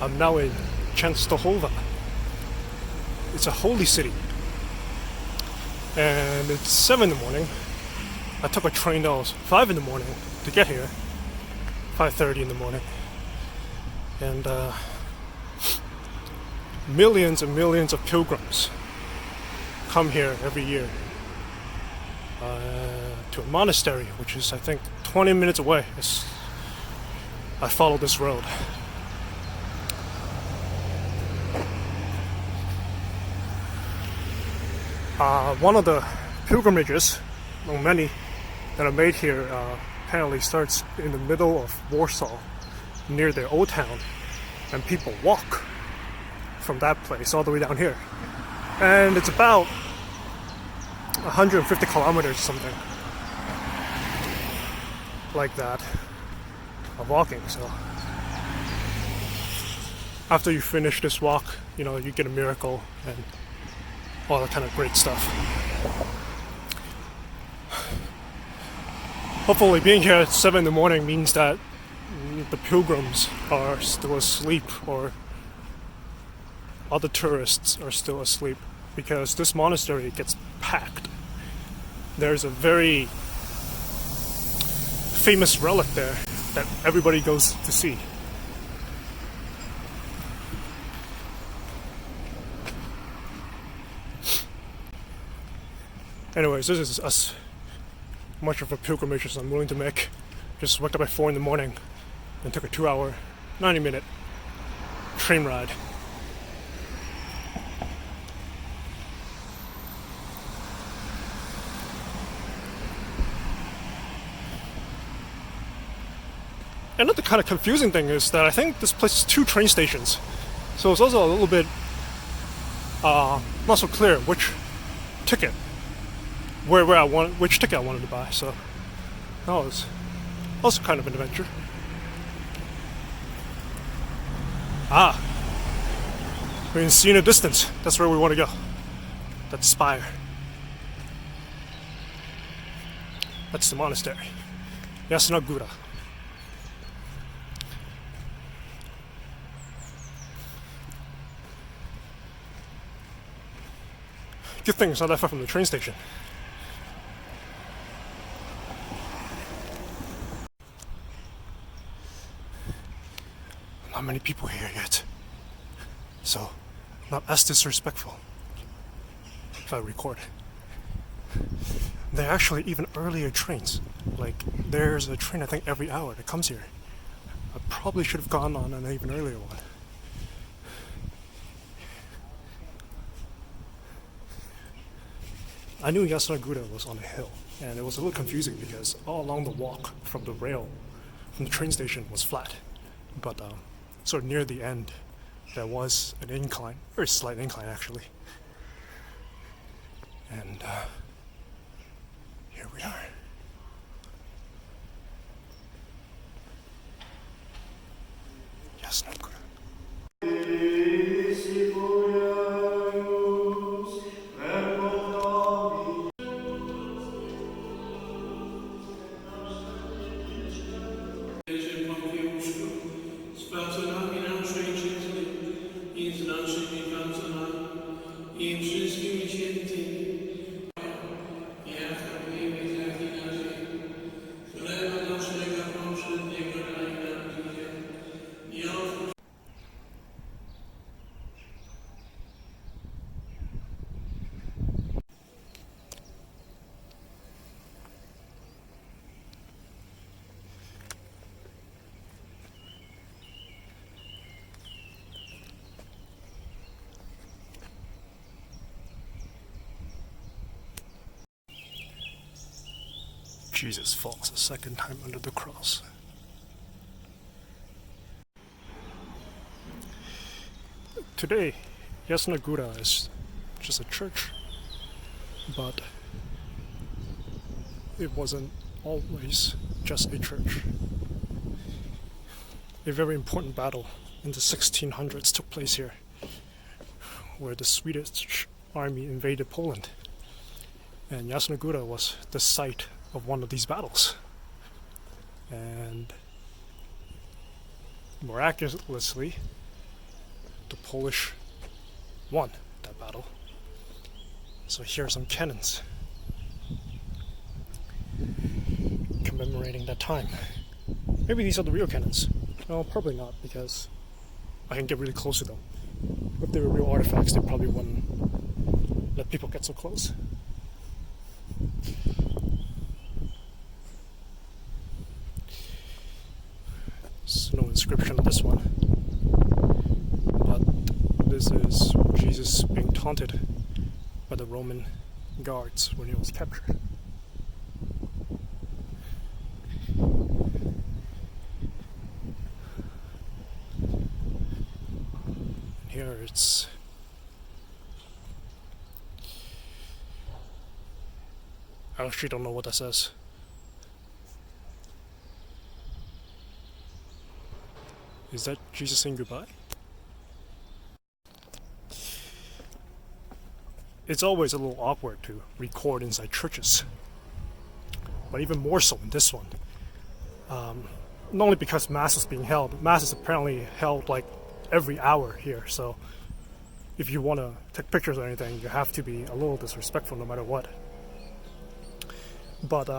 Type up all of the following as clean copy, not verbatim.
I'm now in Częstochowa. It's a holy city. And it's 7 in the morning. I took a train that was 5 in the morning to get here. 5:30 in the morning. And millions and millions of pilgrims come here every year to a monastery, which is, I think, 20 minutes away. I follow this road. One of the pilgrimages, among many that are made here, apparently starts in the middle of Warsaw, near their old town, and people walk from that place all the way down here. And it's about 150 kilometers or something like that of walking. So after you finish this walk, you get a miracle and all that kind of great stuff. Hopefully being here at 7 in the morning means that the pilgrims are still asleep, or other tourists are still asleep, because this monastery gets packed. There's a very famous relic there that everybody goes to see. Anyways, this is as much of a pilgrimage as I'm willing to make. Just woke up at 4 in the morning and took a 2-hour, 90-minute train ride. Another kind of confusing thing is that I think this place is 2 train stations. So it's also a little bit not so clear which ticket which ticket I wanted to buy, so that was also kind of an adventure. We can see in the distance. That's where we want to go. That spire. That's the monastery. Jasna Góra. Good thing it's not that far from the train station. Not many people here yet, so not as disrespectful if I record. There are actually even earlier trains. Like, there's a train I think every hour that comes here. I probably should have gone on an even earlier one. I knew Jasna Góra was on a hill, and it was a little confusing because all along the walk from the train station was flat. But sort of near the end, there was an incline, very slight incline actually. And here we are. Jasna Góra. Jesus falls a second time under the cross. Today, Jasna Góra is just a church, but it wasn't always just a church. A very important battle in the 1600s took place here, where the Swedish army invaded Poland, and Jasna Góra was the site of one of these battles. And miraculously, the Polish won that battle. So here are some cannons commemorating that time. Maybe these are the real cannons. No, probably not, because I can get really close to them. If they were real artifacts, they probably wouldn't let people get so close. There's no inscription on this one, but this is Jesus being taunted by the Roman guards when he was captured. Here it's I actually don't know what that says. Is that Jesus saying goodbye? It's always a little awkward to record inside churches, but even more so in this one. Not only because Mass is being held, Mass is apparently held like every hour here, so if you want to take pictures or anything, you have to be a little disrespectful no matter what. But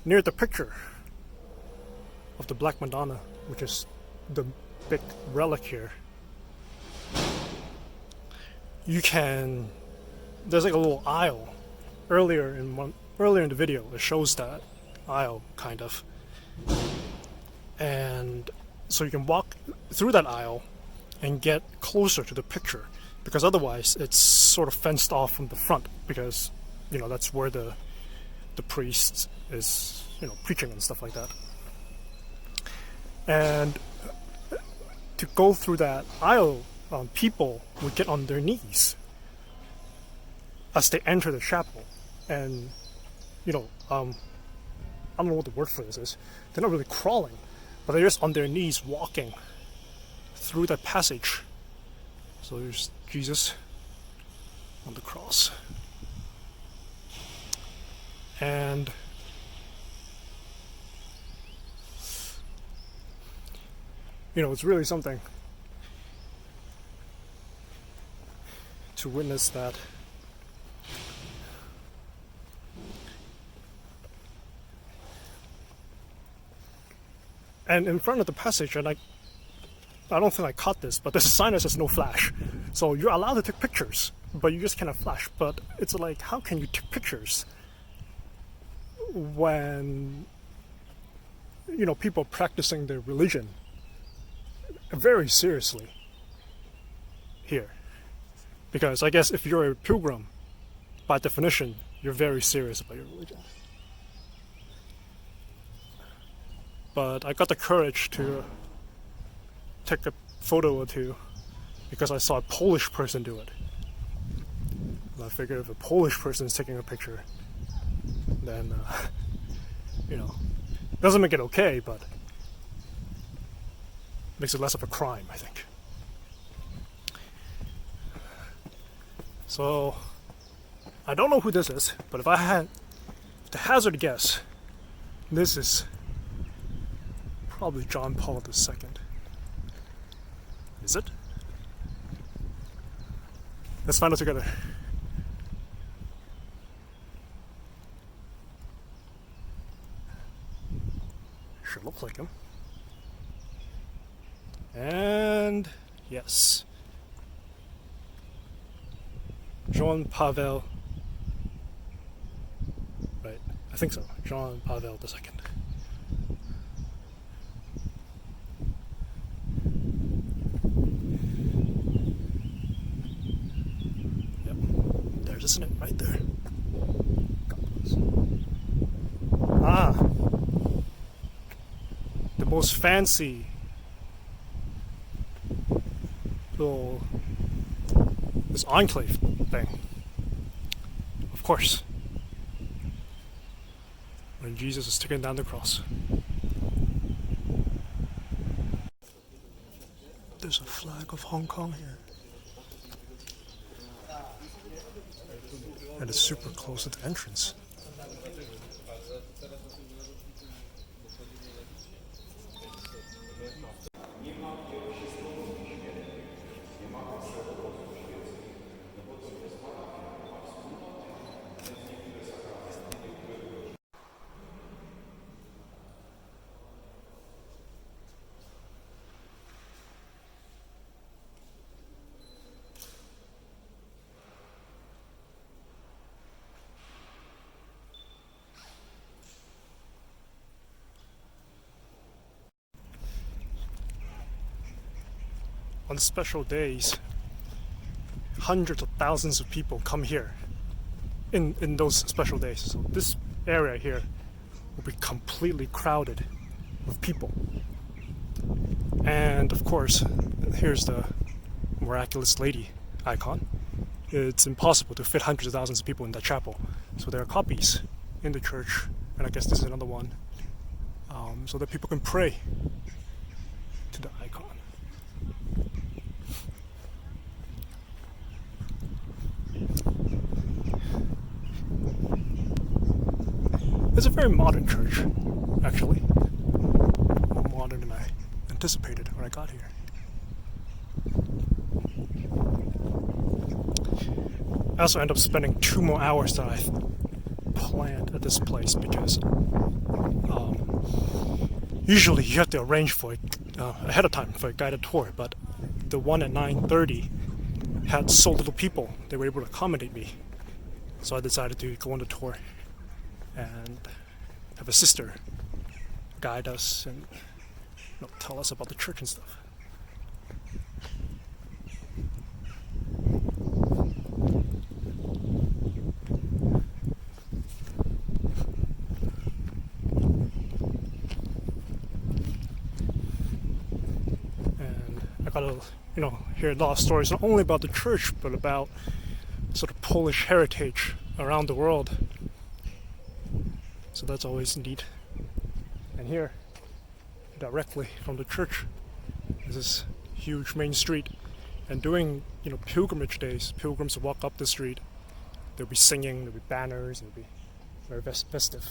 near the picture of the Black Madonna, which is the big relic here, there's like a little aisle. Earlier in the video, it shows that aisle kind of, and so you can walk through that aisle and get closer to the picture, because otherwise it's sort of fenced off from the front, because that's where the priest is preaching and stuff like that. And to go through that aisle, people would get on their knees as they enter the chapel, and I don't know what the word for this is. They're not really crawling, but they're just on their knees walking through that passage. So there's Jesus on the cross. And it's really something to witness that. And in front of the passage, and I don't think I caught this, but there's a sign that says no flash. So you're allowed to take pictures, but you just cannot flash. But it's like, how can you take pictures when people are practicing their religion very seriously here? Because I guess if you're a pilgrim, by definition, you're very serious about your religion. But I got the courage to take a photo or two because I saw a Polish person do it. And I figured if a Polish person is taking a picture, then it doesn't make it okay, but makes it less of a crime, I think. So I don't know who this is, but if I had to hazard a guess, this is probably John Paul II. Is it? Let's find out together. Sure looks like him. And yes. John Paweł. Right, I think so. John Paweł II. Yep, there's isn't it right there. Ah, the most fancy little this enclave thing. Of course. When Jesus is taken down the cross. There's a flag of Hong Kong here. And it's super close to the entrance. on special days, hundreds of thousands of people come here in those special days. So this area here will be completely crowded with people. And of course, here's the miraculous lady icon. It's impossible to fit hundreds of thousands of people in that chapel. So there are copies in the church, and I guess this is another one, so that people can pray to the icon. It's a very modern church, actually. More modern than I anticipated when I got here. I also end up spending 2 more hours than I planned at this place because usually you have to arrange for it ahead of time for a guided tour, but the one at 9:30 had so little people they were able to accommodate me. So I decided to go on the tour and have a sister guide us and tell us about the church and stuff. And I got to, hear a lot of stories not only about the church but about sort of Polish heritage around the world. So that's always neat. And here, directly from the church, is this huge main street. And during pilgrimage days, pilgrims walk up the street. There'll be singing, there'll be banners, it'll be very festive.